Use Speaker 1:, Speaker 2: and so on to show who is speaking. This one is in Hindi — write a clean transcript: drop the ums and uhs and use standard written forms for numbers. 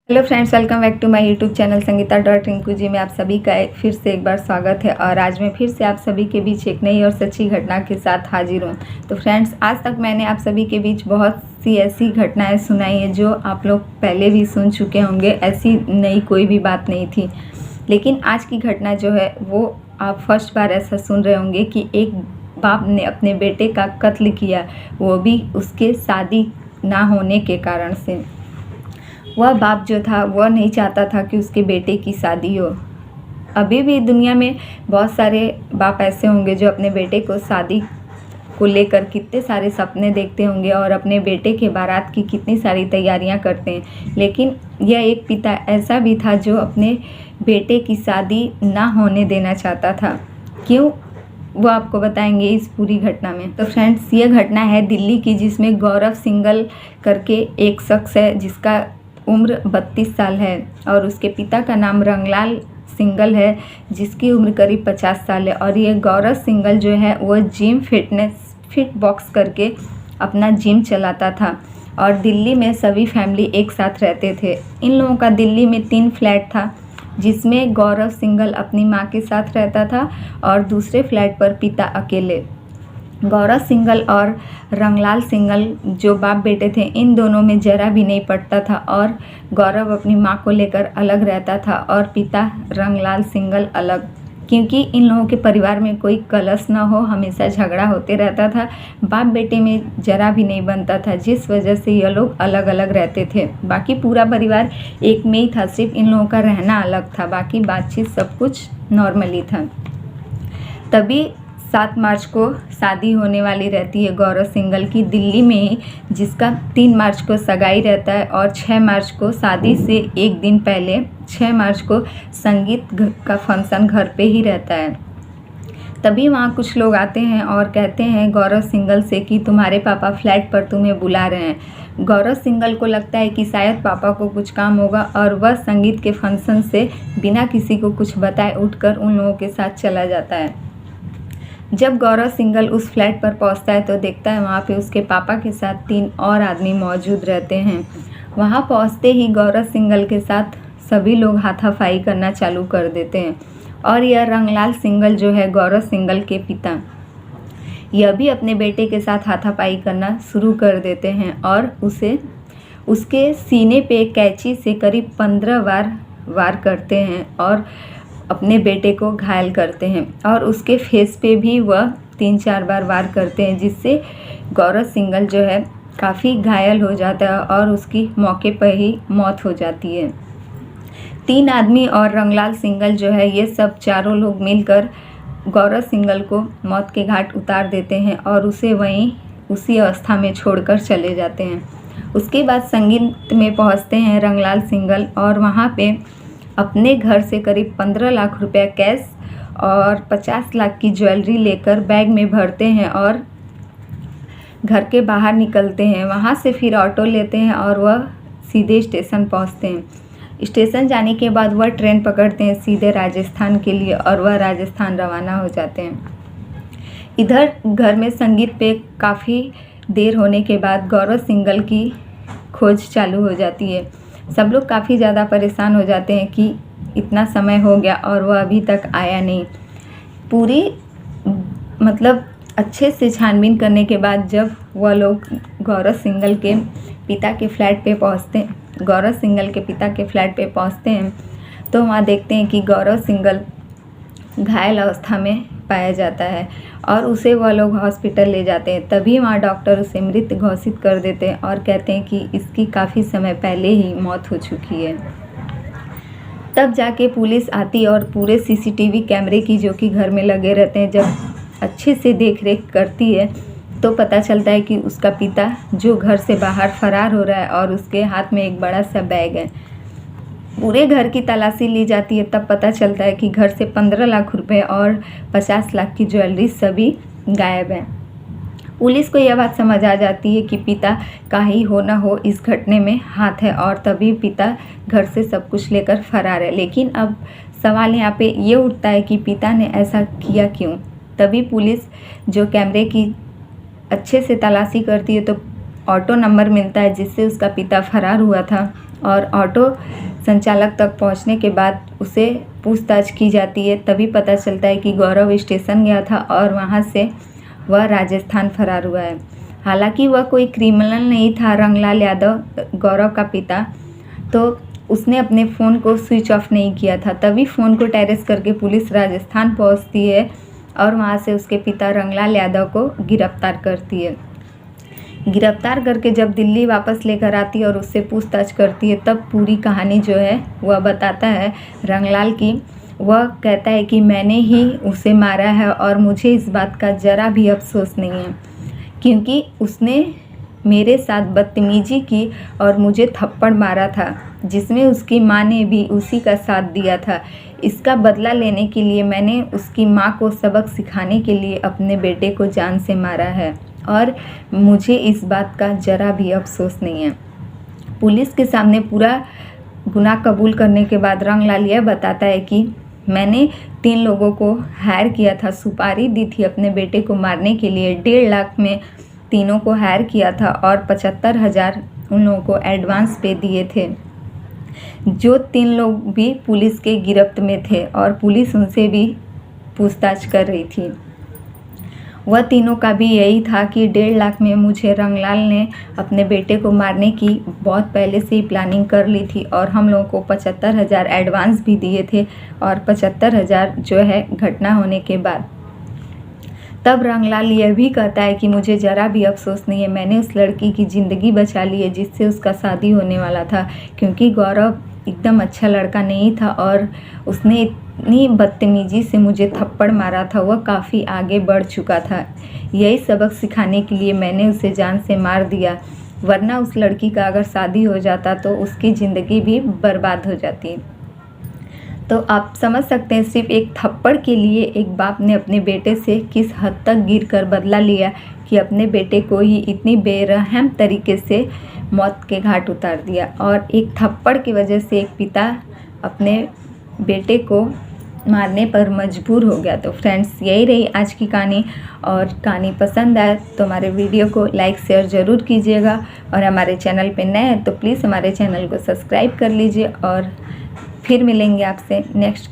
Speaker 1: Hello friends, welcome back to my YouTube channel Sangeeta dot Rinku ji में आप सभी का फिर से एक बार स्वागत है। और आज मैं फिर से आप सभी के बीच एक नई और सच्ची घटना के साथ हाजिर हूँ। तो फ्रेंड्स, आज तक मैंने आप सभी के बीच बहुत सी ऐसी घटनाएं सुनाई हैं जो आप लोग पहले भी सुन चुके होंगे। ऐसी नई कोई भी बात नहीं थी, लेकिन आज की घटना जो है वो आप फर्स्ट बार ऐसा सुन रहे होंगे कि एक बाप ने अपने बेटे का कत्ल किया, वो भी उसके शादी ना होने के कारण से। वह बाप जो था वह नहीं चाहता था कि उसके बेटे की शादी हो। अभी भी दुनिया में बहुत सारे बाप ऐसे होंगे जो अपने बेटे को शादी को लेकर कितने सारे सपने देखते होंगे और अपने बेटे के बारात की कितनी सारी तैयारियां करते हैं। लेकिन यह एक पिता ऐसा भी था जो अपने बेटे की शादी ना होने देना चाहता था। क्यों, वो आपको बताएंगे इस पूरी घटना में। तो फ्रेंड्स, ये घटना है दिल्ली की, जिसमें गौरव सिंगल करके एक शख्स है जिसका उम्र 32 साल है और उसके पिता का नाम रंगलाल सिंगल है जिसकी उम्र करीब 50 साल है। और ये गौरव सिंगल जो है वो जिम फिट बॉक्स करके अपना जिम चलाता था और दिल्ली में सभी फैमिली एक साथ रहते थे। इन लोगों का दिल्ली में 3 फ्लैट था, जिसमें गौरव सिंगल अपनी माँ के साथ रहता था और दूसरे फ्लैट पर पिता अकेले। गौरव सिंगल और रंगलाल सिंगल जो बाप बेटे थे, इन दोनों में जरा भी नहीं पड़ता था और गौरव अपनी माँ को लेकर अलग रहता था और पिता रंगलाल सिंगल अलग। क्योंकि इन लोगों के परिवार में कोई कलश ना हो, हमेशा झगड़ा होते रहता था, बाप बेटे में जरा भी नहीं बनता था, जिस वजह से ये लोग अलग अलग रहते थे। बाकी पूरा परिवार एक में ही था, सिर्फ इन लोगों का रहना अलग था, बाकी बातचीत सब कुछ नॉर्मली था। तभी 7 मार्च को शादी होने वाली रहती है गौरव सिंगल की दिल्ली में ही, जिसका 3 मार्च को सगाई रहता है और 6 मार्च को शादी से एक दिन पहले 6 मार्च को संगीत का फंक्शन घर पे ही रहता है। तभी वहाँ कुछ लोग आते हैं और कहते हैं गौरव सिंगल से कि तुम्हारे पापा फ्लैट पर तुम्हें बुला रहे हैं। गौरव सिंगल को लगता है कि शायद पापा को कुछ काम होगा और वह संगीत के फंक्शन से बिना किसी को कुछ बताए उठकर उन लोगों के साथ चला जाता है। जब गौरव सिंगल उस फ्लैट पर पहुंचता है तो देखता है वहाँ पे उसके पापा के साथ 3 और आदमी मौजूद रहते हैं। वहाँ पहुँचते ही गौरव सिंगल के साथ सभी लोग हाथापाई करना चालू कर देते हैं और यह रंगलाल सिंगल जो है गौरव सिंगल के पिता, यह भी अपने बेटे के साथ हाथापाई करना शुरू कर देते हैं और उसके सीने पे कैंची से करीब 15 बार वार करते हैं और अपने बेटे को घायल करते हैं और उसके फेस पे भी वह 3-4 बार वार करते हैं, जिससे गौरव सिंगल जो है काफ़ी घायल हो जाता है और उसकी मौके पर ही मौत हो जाती है। 3 आदमी और रंगलाल सिंगल जो है, ये सब चारों लोग मिलकर गौरव सिंगल को मौत के घाट उतार देते हैं और उसे वहीं उसी अवस्था में छोड़कर चले जाते हैं। उसके बाद संगीत में पहुंचते हैं रंगलाल सिंगल और वहाँ पे अपने घर से करीब 15 लाख रुपया कैश और 50 लाख की ज्वेलरी लेकर बैग में भरते हैं और घर के बाहर निकलते हैं। वहाँ से फिर ऑटो लेते हैं और वह सीधे स्टेशन पहुँचते हैं। स्टेशन जाने के बाद वह ट्रेन पकड़ते हैं सीधे राजस्थान के लिए और वह राजस्थान रवाना हो जाते हैं। इधर घर में संगीत पे काफ़ी देर होने के बाद गौरव सिंगल की खोज चालू हो जाती है। सब लोग काफ़ी ज़्यादा परेशान हो जाते हैं कि इतना समय हो गया और वह अभी तक आया नहीं। पूरी अच्छे से छानबीन करने के बाद जब वह लोग गौरव सिंगल के पिता के फ्लैट पे पहुंचते हैं तो वहाँ देखते हैं कि गौरव सिंगल घायल अवस्था में पाया जाता है और उसे वह लोग हॉस्पिटल ले जाते हैं। तभी वहाँ डॉक्टर उसे मृत घोषित कर देते हैं और कहते हैं कि इसकी काफ़ी समय पहले ही मौत हो चुकी है। तब जाके पुलिस आती और पूरे सीसीटीवी कैमरे की जो कि घर में लगे रहते हैं, जब अच्छे से देख रेख करती है तो पता चलता है कि उसका पिता जो घर से बाहर फरार हो रहा है और उसके हाथ में एक बड़ा सा बैग है। पूरे घर की तलाशी ली जाती है, तब पता चलता है कि घर से 15 लाख रुपए और 50 लाख की ज्वेलरी सभी गायब है। पुलिस को यह बात समझ आ जाती है कि पिता का ही हो ना हो इस घटने में हाथ है और तभी पिता घर से सब कुछ लेकर फरार है। लेकिन अब सवाल यहाँ पे ये उठता है कि पिता ने ऐसा किया क्यों। तभी पुलिस जो कैमरे की अच्छे से तलाशी करती है तो ऑटो नंबर मिलता है जिससे उसका पिता फरार हुआ था और ऑटो संचालक तक पहुंचने के बाद उसे पूछताछ की जाती है। तभी पता चलता है कि गौरव स्टेशन गया था और वहां से वह राजस्थान फरार हुआ है। हालांकि वह कोई क्रिमिनल नहीं था, रंगलाल यादव गौरव का पिता, तो उसने अपने फ़ोन को स्विच ऑफ नहीं किया था। तभी फ़ोन को टेरेस करके पुलिस राजस्थान पहुंचती है और वहां से उसके पिता रंगलाल यादव को गिरफ्तार करती है। गिरफ्तार करके जब दिल्ली वापस लेकर आती है और उससे पूछताछ करती है, तब पूरी कहानी जो है वह बताता है रंगलाल की। वह कहता है कि मैंने ही उसे मारा है और मुझे इस बात का ज़रा भी अफसोस नहीं है, क्योंकि उसने मेरे साथ बदतमीजी की और मुझे थप्पड़ मारा था, जिसमें उसकी माँ ने भी उसी का साथ दिया था। इसका बदला लेने के लिए मैंने उसकी माँ को सबक सिखाने के लिए अपने बेटे को जान से मारा है और मुझे इस बात का ज़रा भी अफसोस नहीं है। पुलिस के सामने पूरा गुनाह कबूल करने के बाद रंगलाल यह बताता है कि मैंने 3 लोगों को हायर किया था, सुपारी दी थी अपने बेटे को मारने के लिए। 1.5 लाख में तीनों को हायर किया था और 75,000 उन लोगों को एडवांस पे दिए थे। जो 3 लोग भी पुलिस के गिरफ्त में थे और पुलिस उनसे भी पूछताछ कर रही थी। वह तीनों का भी यही था कि 1.5 लाख में मुझे रंगलाल ने अपने बेटे को मारने की बहुत पहले से ही प्लानिंग कर ली थी और हम लोगों को 75,000 एडवांस भी दिए थे और 75,000 जो है घटना होने के बाद। तब रंगलाल यह भी कहता है कि मुझे ज़रा भी अफसोस नहीं है, मैंने उस लड़की की ज़िंदगी बचा ली है जिससे उसका शादी होने वाला था, क्योंकि गौरव एकदम अच्छा लड़का नहीं था और उसने इतनी बदतमीजी से मुझे थप्पड़ मारा था, वह काफ़ी आगे बढ़ चुका था। यही सबक सिखाने के लिए मैंने उसे जान से मार दिया, वरना उस लड़की का अगर शादी हो जाता तो उसकी ज़िंदगी भी बर्बाद हो जाती। तो आप समझ सकते हैं सिर्फ एक थप्पड़ के लिए एक बाप ने अपने बेटे से किस हद तक गिरकर बदला लिया कि अपने बेटे को ही इतनी बेरहम तरीके से मौत के घाट उतार दिया। और एक थप्पड़ की वजह से एक पिता अपने बेटे को मारने पर मजबूर हो गया। तो फ्रेंड्स, यही रही आज की कहानी, और कहानी पसंद आए तो हमारे वीडियो को लाइक शेयर ज़रूर कीजिएगा, और हमारे चैनल पे नए हैं तो प्लीज़ हमारे चैनल को सब्सक्राइब कर लीजिए। और फिर मिलेंगे आपसे नेक्स्ट